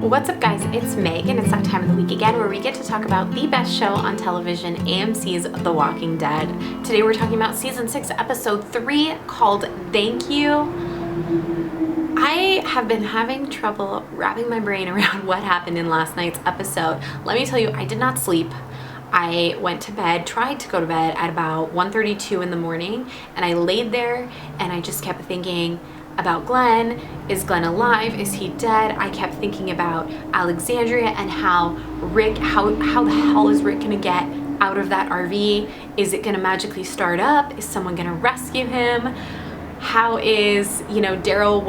What's up, guys? It's Meg, and it's that time of the week again where we get to talk about the best show on television, AMC's The Walking Dead. Today we're talking about Season 6, Episode 3, called Thank You. I have been having trouble wrapping my brain around what happened in last night's episode. Let me tell you, I did not sleep. I went to bed, tried to go to bed at about 1:32 in the morning, and I laid there and I just kept thinking about Glenn. Is Glenn alive? Is he dead? I kept thinking about Alexandria and how Rick, how the hell is Rick gonna get out of that RV? Is it gonna magically start up? Is someone gonna rescue him? How is, Daryl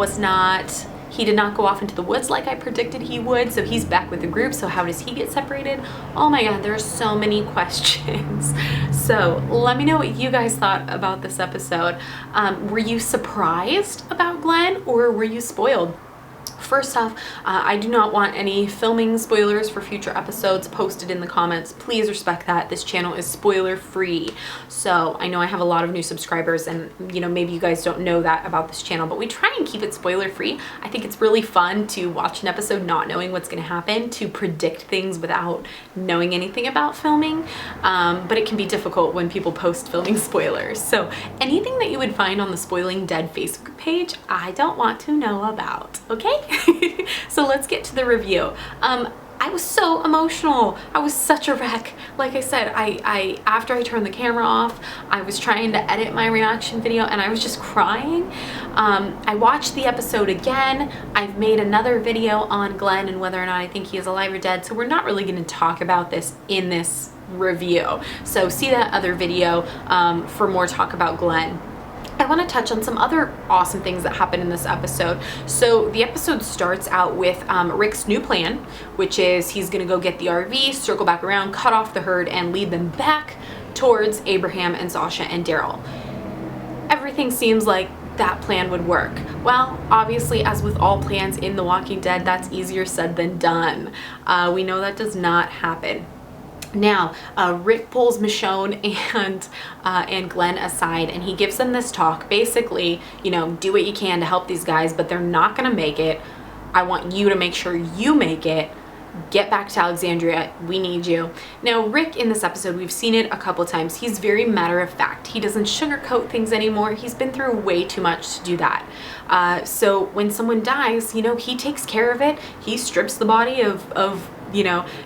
he did not go off into the woods like I predicted he would, so he's back with the group, so how does he get separated? Oh my god, there are so many questions. So let me know what you guys thought about this episode. Were you surprised about Glenn, or were you spoiled? First off, I do not want any filming spoilers for future episodes posted in the comments. Please respect that. This channel is spoiler free. So I know I have a lot of new subscribers, and maybe you guys don't know that about this channel, but we try and keep it spoiler free. I think it's really fun to watch an episode not knowing what's going to happen, to predict things without knowing anything about filming. But it can be difficult when people post filming spoilers. So anything that you would find on the Spoiling Dead Facebook page, I don't want to know about, okay? So let's get to the review. I was so emotional. I was such a wreck. Like I said, I after I turned the camera off, I was trying to edit my reaction video and I was just crying. I watched the episode again. I've made another video on Glenn and whether or not I think he is alive or dead, so we're not really going to talk about this in this review. So see that other video for more talk about Glenn. I want to touch on some other awesome things that happened in this episode. So the episode starts out with Rick's new plan, which is he's going to go get the RV, circle back around, cut off the herd, and lead them back towards Abraham and Sasha and Daryl. Everything seems like that plan would work. Well, obviously, as with all plans in The Walking Dead, that's easier said than done. We know that does not happen. Now, Rick pulls Michonne and Glenn aside, and he gives them this talk. Basically, do what you can to help these guys, but they're not going to make it. I want you to make sure you make it. Get back to Alexandria. We need you. Now, Rick in this episode, we've seen it a couple times. He's very matter of fact. He doesn't sugarcoat things anymore. He's been through way too much to do that. So when someone dies, he takes care of it. He strips the body of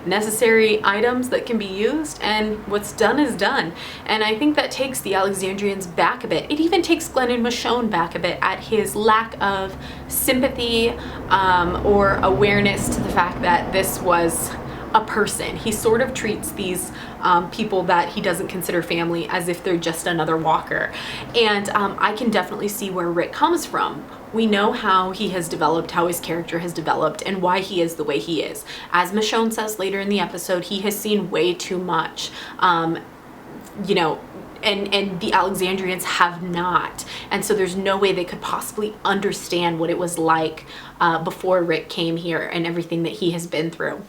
necessary items that can be used, and what's done is done. And I think that takes the Alexandrians back a bit. It even takes Glenn and Michonne back a bit at his lack of sympathy or awareness to the fact that this was a person. He sort of treats these people that he doesn't consider family as if they're just another walker. And I can definitely see where Rick comes from. We know how he has developed, how his character has developed, and why he is the way he is. As Michonne says later in the episode, he has seen way too much, and the Alexandrians have not. And so there's no way they could possibly understand what it was like before Rick came here and everything that he has been through.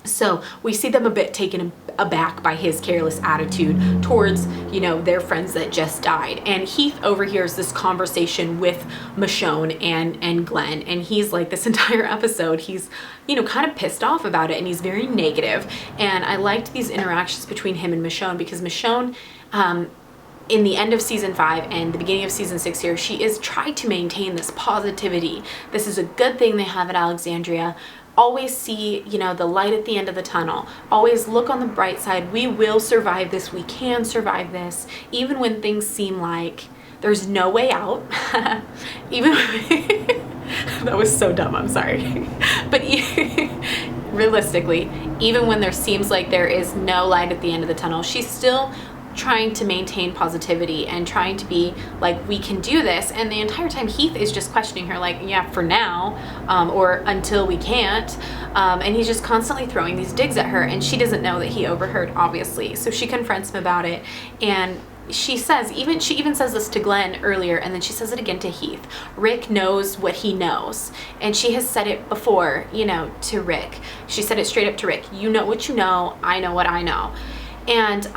So we see them a bit taken aback by his careless attitude towards, their friends that just died. And Heath overhears this conversation with Michonne and Glenn. And he's like, this entire episode, he's, kind of pissed off about it. And he's very negative. And I liked these interactions between him and Michonne, because Michonne, in the end of season 5 and the beginning of season 6 here, she is trying to maintain this positivity. This is a good thing they have at Alexandria. Always see, the light at the end of the tunnel. Always look on the bright side. We will survive this. We can survive this. Even when things seem like there's no way out. Even that was so dumb, I'm sorry. But realistically, even when there seems like there is no light at the end of the tunnel, she's still trying to maintain positivity and trying to be like, we can do this. And the entire time Heath is just questioning her, like, yeah, for now, or until we can't. And he's just constantly throwing these digs at her, and she doesn't know that he overheard, obviously. So she confronts him about it, and she even says this to Glenn earlier, and then she says it again to Heath. Rick knows what he knows, and she has said it before, to Rick. She said it straight up to Rick. You know what you know, I know what I know. And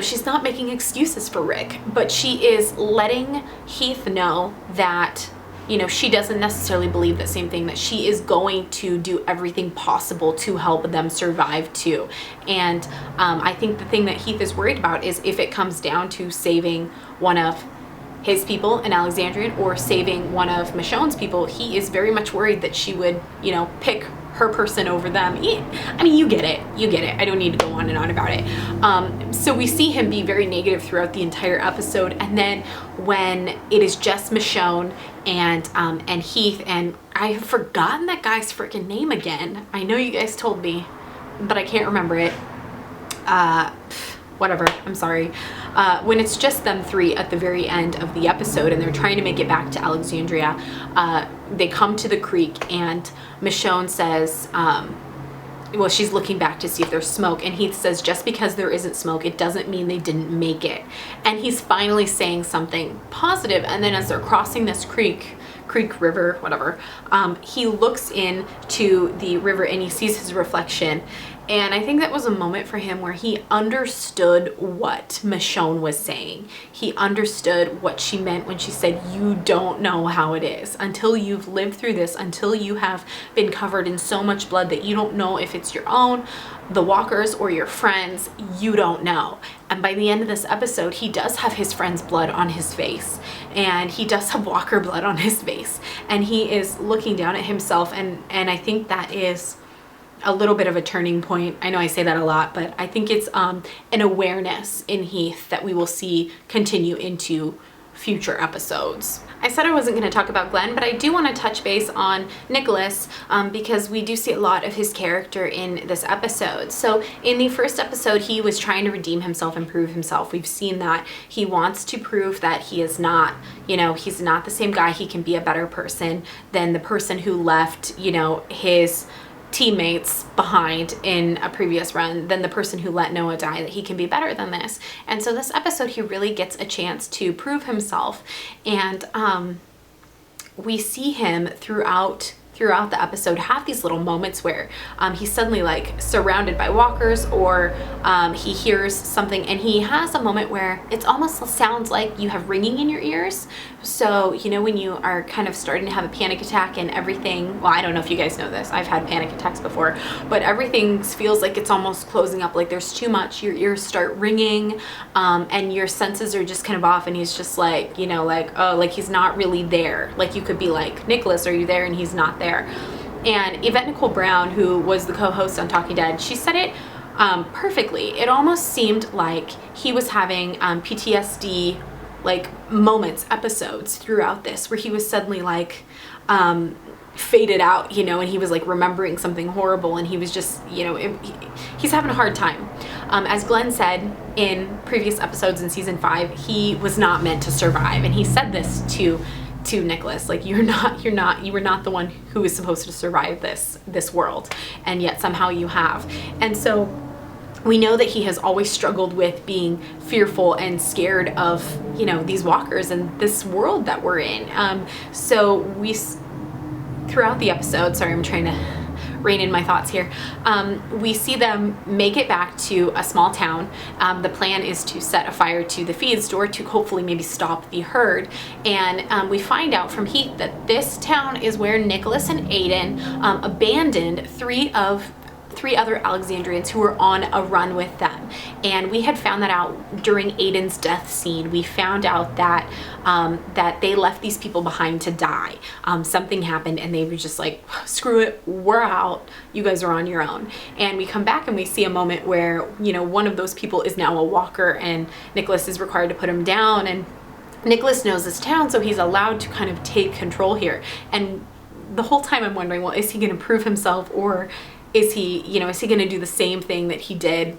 she's not making excuses for Rick, but she is letting Heath know that you know, she doesn't necessarily believe the same thing, that she is going to do everything possible to help them survive too. And I think the thing that Heath is worried about is if it comes down to saving one of his people in Alexandria or saving one of Michonne's people, he is very much worried that she would, you know, pick her person over them. I mean, you get it. I don't need to go on and on about it. So we see him be very negative throughout the entire episode, and then when it is just Michonne and Heath, and I have forgotten that guy's freaking name again. I know you guys told me, but I can't remember it. Whatever, I'm sorry. When it's just them three at the very end of the episode and they're trying to make it back to Alexandria, they come to the creek and Michonne says, well, she's looking back to see if there's smoke, and Heath says, just because there isn't smoke, it doesn't mean they didn't make it. And he's finally saying something positive, and then as they're crossing this creek, river, whatever, he looks into the river and he sees his reflection. And I think that was a moment for him where he understood what Michonne was saying. He understood what she meant when she said, you don't know how it is. Until you've lived through this, until you have been covered in so much blood that you don't know if it's your own, the walkers, or your friends, you don't know. And by the end of this episode, he does have his friend's blood on his face. And he does have walker blood on his face. And he is looking down at himself. And I think that is a little bit of a turning point. I know I say that a lot, but I think it's an awareness in Heath that we will see continue into future episodes. I said I wasn't going to talk about Glenn, but I do want to touch base on Nicholas because we do see a lot of his character in this episode. So in the first episode, he was trying to redeem himself and prove himself. We've seen that he wants to prove that he is not, you know, he's not the same guy. He can be a better person than the person who left, you know, his teammates behind in a previous run, than the person who let Noah die, that he can be better than this. And so this episode, he really gets a chance to prove himself. And we see him throughout the episode have these little moments where he's suddenly like surrounded by walkers, or he hears something, and he has a moment where it almost sounds like you have ringing in your ears. So, you know, when you are kind of starting to have a panic attack and everything, well, I don't know if you guys know this, I've had panic attacks before, but everything feels like it's almost closing up, like there's too much, your ears start ringing, and your senses are just kind of off, and he's just like, you know, like, oh, like he's not really there. Like you could be like, Nicholas, are you there? And he's not there. And Yvette Nicole Brown, who was the co-host on Talking Dead, she said it perfectly. It almost seemed like he was having PTSD like moments, episodes throughout this, where he was suddenly like faded out, you know, and he was like remembering something horrible, and he was just, you know, he's having a hard time. As Glenn said in previous episodes in season 5, he was not meant to survive, and he said this to Nicholas, like, you were not the one who was supposed to survive this world, and yet somehow you have. And so we know that he has always struggled with being fearful and scared of, you know, these walkers and this world that we're in. So we, throughout the episode, sorry, I'm trying to rein in my thoughts here, we see them make it back to a small town. The plan is to set a fire to the feed store to hopefully maybe stop the herd. And we find out from Heath that this town is where Nicholas and Aiden abandoned three other Alexandrians who were on a run with them. And we had found that out during Aiden's death scene. We found out that that they left these people behind to die. Something happened and they were just like, screw it, we're out, you guys are on your own. And we come back and we see a moment where, you know, one of those people is now a walker, and Nicholas is required to put him down, and Nicholas knows this town, so he's allowed to kind of take control here. And the whole time I'm wondering, well, is he going to prove himself, or is he going to do the same thing that he did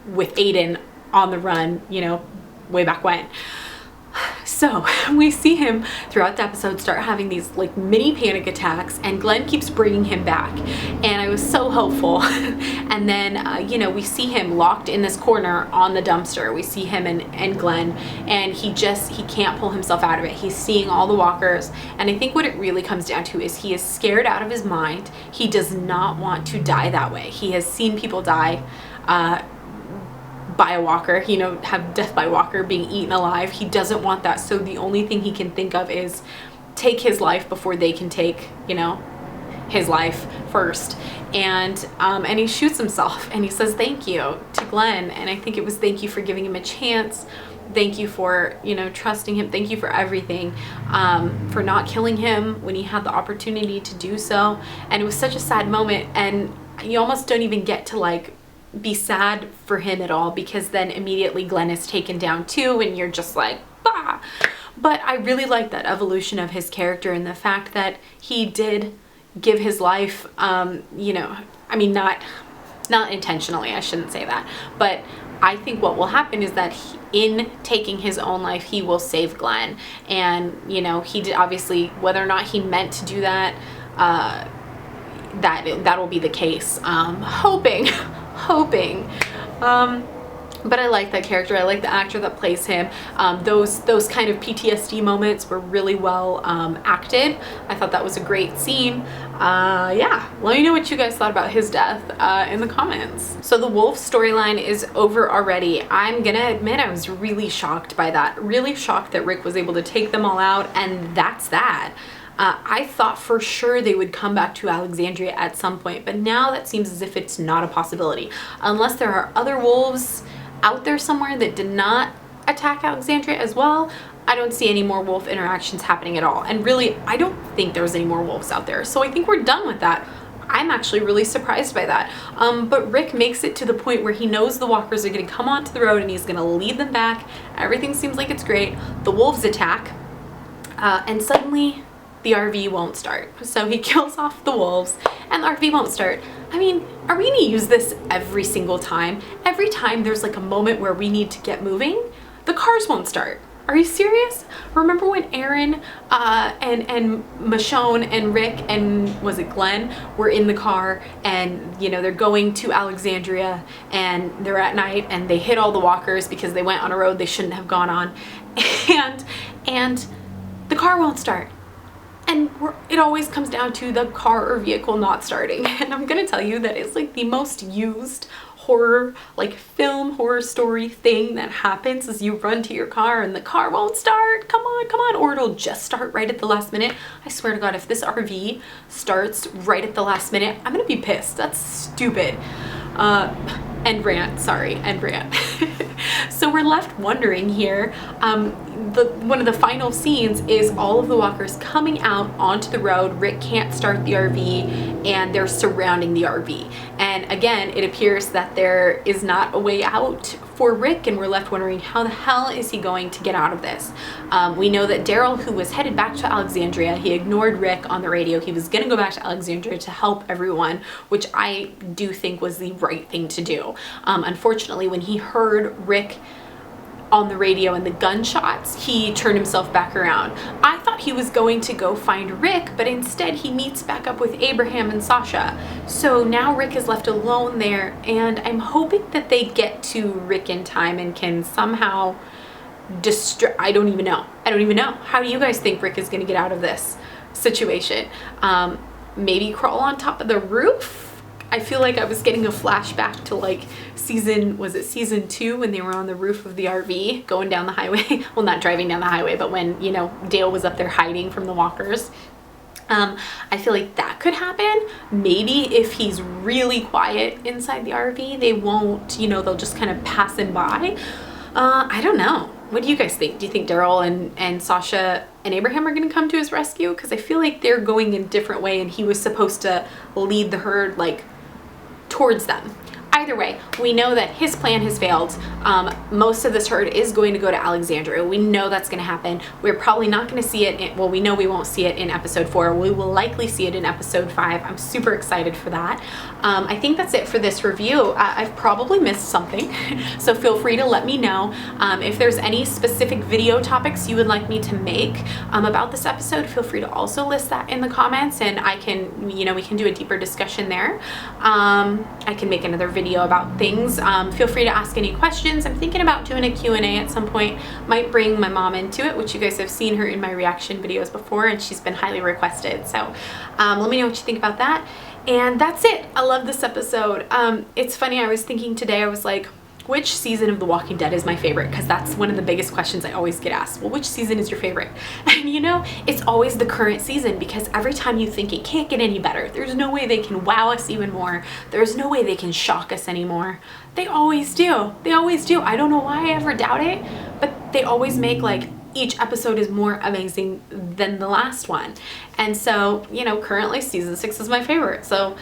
with Aiden on the run, you know, way back when? So we see him throughout the episode start having these like mini panic attacks, and Glenn keeps bringing him back, and I was so hopeful. And then you know, we see him locked in this corner on the dumpster. We see him and Glenn, and he can't pull himself out of it. He's seeing all the walkers, and I think what it really comes down to is he is scared out of his mind. He does not want to die that way. He has seen people die by a walker, you know, have death by walker, being eaten alive. He doesn't want that. So the only thing he can think of is take his life before they can take, you know, his life first. And he shoots himself, and he says thank you to Glenn. And I think it was thank you for giving him a chance. Thank you for, you know, trusting him. Thank you for everything, for not killing him when he had the opportunity to do so. And it was such a sad moment, and you almost don't even get to like be sad for him at all, because then immediately Glenn is taken down too, and you're just like, bah. But I really like that evolution of his character, and the fact that he did give his life, you know, I mean, not intentionally, I shouldn't say that, but I think what will happen is that in taking his own life, he will save Glenn. And, you know, he did, obviously, whether or not he meant to do that, that will be the case. Hoping. But I like that character. I like the actor that plays him. Those kind of PTSD moments were really well acted. I thought that was a great scene. Yeah, let me know what you guys thought about his death in the comments. So the wolf storyline is over already. I'm gonna admit I was really shocked by that. Really shocked that Rick was able to take them all out, and that's that. I thought for sure they would come back to Alexandria at some point, but now that seems as if it's not a possibility. Unless there are other wolves out there somewhere that did not attack Alexandria as well, I don't see any more wolf interactions happening at all. And really, I don't think there's any more wolves out there. So I think we're done with that. I'm actually really surprised by that. But Rick makes it to the point where he knows the walkers are gonna come onto the road, and he's gonna lead them back. Everything seems like it's great. The wolves attack, and suddenly the RV won't start. So he kills off the wolves, and the RV won't start. I mean, are we gonna use this every single time? Every time there's like a moment where we need to get moving, the cars won't start. Are you serious? Remember when Aaron and Michonne and Rick and was it Glenn were in the car, and you know they're going to Alexandria, and they're at night, and they hit all the walkers because they went on a road they shouldn't have gone on, and the car won't start. And it always comes down to the car or vehicle not starting. And I'm gonna tell you that it's like the most used horror, like film horror story thing that happens is you run to your car and the car won't start. Come on, or it'll just start right at the last minute. I swear to God, if this RV starts right at the last minute, I'm gonna be pissed. That's stupid. End rant. So we're left wondering here, one of the final scenes is all of the walkers coming out onto the road. Rick can't start the RV, and they're surrounding the RV. And again, it appears that there is not a way out for Rick, and we're left wondering how the hell is he going to get out of this. We know that Daryl, who was headed back to Alexandria, he ignored Rick on the radio. He was gonna go back to Alexandria to help everyone, which I do think was the right thing to do. Unfortunately, when he heard Rick on the radio and the gunshots, he turned himself back around. I thought he was going to go find Rick, but instead he meets back up with Abraham and Sasha. So now Rick is left alone there, and I'm hoping that they get to Rick in time and can somehow I don't even know. How do you guys think Rick is gonna get out of this situation? Maybe crawl on top of the roof? I feel like I was getting a flashback to like season 2 when they were on the roof of the RV going down the highway. Well, not driving down the highway, but when, you know, Dale was up there hiding from the walkers. I feel like that could happen. Maybe if he's really quiet inside the RV, they won't, you know, they'll just kind of pass him by. I don't know. What do you guys think? Do you think Daryl and Sasha and Abraham are going to come to his rescue? Because I feel like they're going in a different way, and he was supposed to lead the herd like towards them. Either way, we know that his plan has failed. Most of this herd is going to go to Alexandria. We know that's going to happen. We're probably not going to see it well, we know we won't see it in episode 4. We will likely see it in episode 5. I'm super excited for that. I think that's it for this review. I've probably missed something, so feel free to let me know. If there's any specific video topics you would like me to make about this episode, feel free to also list that in the comments, and I can, you know, we can do a deeper discussion there. I can make another video about things. Feel free to ask any questions. I'm thinking about doing a Q&A at some point. Might bring my mom into it, which you guys have seen her in my reaction videos before, and she's been highly requested. So let me know what you think about that. And that's it. I love this episode. It's funny, I was thinking today, I was like, which season of The Walking Dead is my favorite? Because that's one of the biggest questions I always get asked. Well, which season is your favorite? And you know, it's always the current season, because every time you think it can't get any better, there's no way they can wow us even more, there's no way they can shock us anymore, they always do. They always do. I don't know why I ever doubt it, but they always make like each episode is more amazing than the last one. And so, you know, currently season 6 is my favorite. So,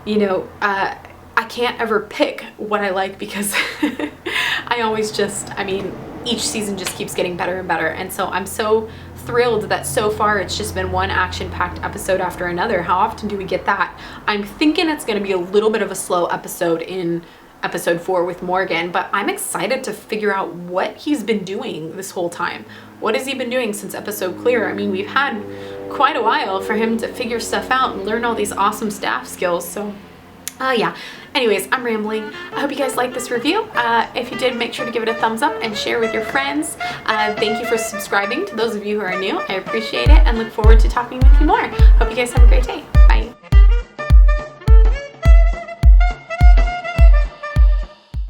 you know, I can't ever pick what I like, because I always just, I mean, each season just keeps getting better and better. And so I'm so thrilled that so far it's just been one action-packed episode after another. How often do we get that? I'm thinking it's going to be a little bit of a slow episode in episode 4 with Morgan, but I'm excited to figure out what he's been doing this whole time. What has he been doing since episode Clear? I mean, we've had quite a while for him to figure stuff out and learn all these awesome staff skills. So yeah. Anyways, I'm rambling. I hope you guys liked this review. If you did, make sure to give it a thumbs up and share with your friends. Thank you for subscribing to those of you who are new. I appreciate it and look forward to talking with you more. Hope you guys have a great day.